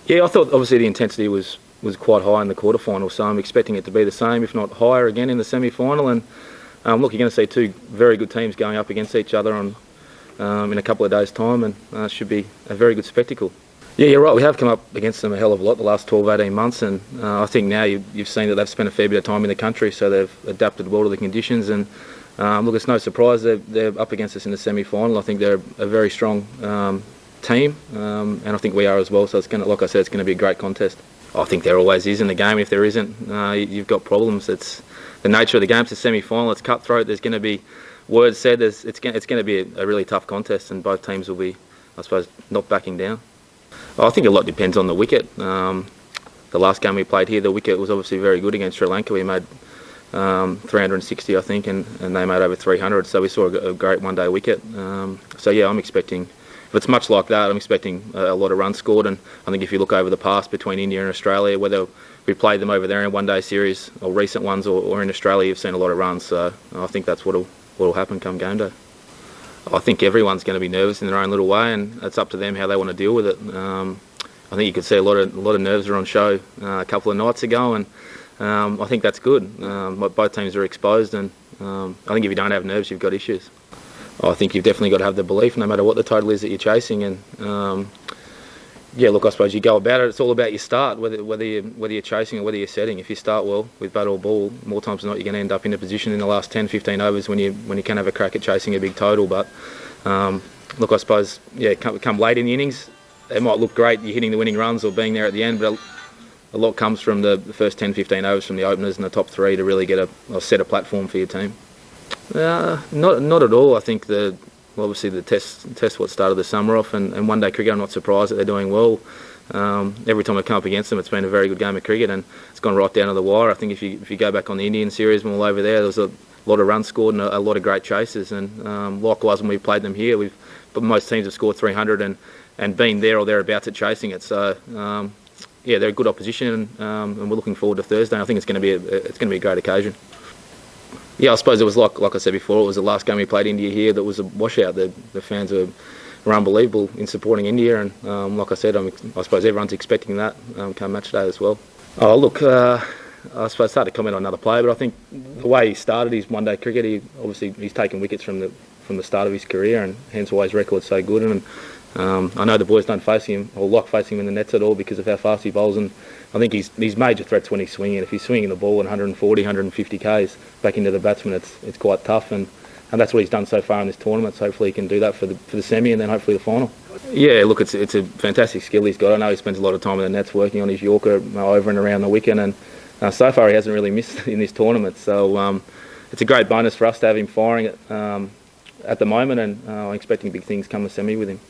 Yeah, I thought obviously the intensity was quite high in the quarterfinal, so I'm expecting it to be the same, if not higher again in the semi-final. And look, you're going to see two very good teams going up against each other in a couple of days' time, and should be a very good spectacle. Yeah, you're right. We have come up against them a hell of a lot the last 12, 18 months, and I think now you've seen that they've spent a fair bit of time in the country, so they've adapted well to the conditions. And look, it's no surprise they're up against us in the semi-final. I think they're a very strong team, and I think we are as well. So it's going to, like I said, it's going to be a great contest. I think there always is in the game. If there isn't, you've got problems. It's the nature of the game. It's a semi-final. It's cutthroat. There's going to be words said. It's going to be a really tough contest, and both teams will be, I suppose, not backing down. I think a lot depends on the wicket. The last game we played here, the wicket was obviously very good against Sri Lanka. We made 360, I think, and they made over 300. So we saw a great one-day wicket. So yeah, I'm expecting, if it's much like that, I'm expecting a lot of runs scored. And I think if you look over the past between India and Australia, whether we played them over there in one-day series or recent ones or in Australia, you've seen a lot of runs. So I think that's what'll happen come game day. I think everyone's going to be nervous in their own little way, and it's up to them how they want to deal with it. I think you could see a lot of nerves are on show a couple of nights ago, and I think that's good. Both teams are exposed, and I think if you don't have nerves, you've got issues. I think you've definitely got to have the belief, no matter what the total is that you're chasing. And yeah, look, I suppose you go about it. It's all about your start, whether you're chasing or whether you're setting. If you start well with bat or ball, more times than not, you're going to end up in a position in the last 10, 15 overs when you can have a crack at chasing a big total. But look, I suppose, yeah, come late in the innings, it might look great, you're hitting the winning runs or being there at the end, but a lot comes from the first 10, 15 overs from the openers and the top three to really get set a platform for your team. Not at all. I think obviously the test what started the summer off, and one day cricket, I'm not surprised that they're doing well. Every time I come up against them, it's been a very good game of cricket, and it's gone right down to the wire. I think if you go back on the Indian series and all over there was a lot of runs scored and a lot of great chases. And likewise, when we played them here, but most teams have scored 300 and been there or thereabouts at chasing it. So yeah, they're a good opposition, and we're looking forward to Thursday. I think it's going to be a great occasion. Yeah, I suppose it was like I said before, it was the last game we played India here that was a washout. The fans were unbelievable in supporting India, and like I said, I suppose everyone's expecting that come match day as well. Oh, look, I suppose it's hard to comment on another player, but I think the way he started his one-day cricket, he's taken wickets from the start of his career, and hence why his record's so good. And I know the boys don't face him or like facing him in the nets at all because of how fast he bowls, and I think he's major threats when he's swinging. If he's swinging the ball at 140, 150 k's back into the batsman, it's quite tough, and that's what he's done so far in this tournament. So hopefully he can do that for the semi and then hopefully the final. Yeah, look, it's a fantastic skill he's got. I know he spends a lot of time in the nets working on his Yorker over and around the wicket, and so far he hasn't really missed in this tournament. So it's a great bonus for us to have him firing at the moment, and I'm expecting big things come the semi with him.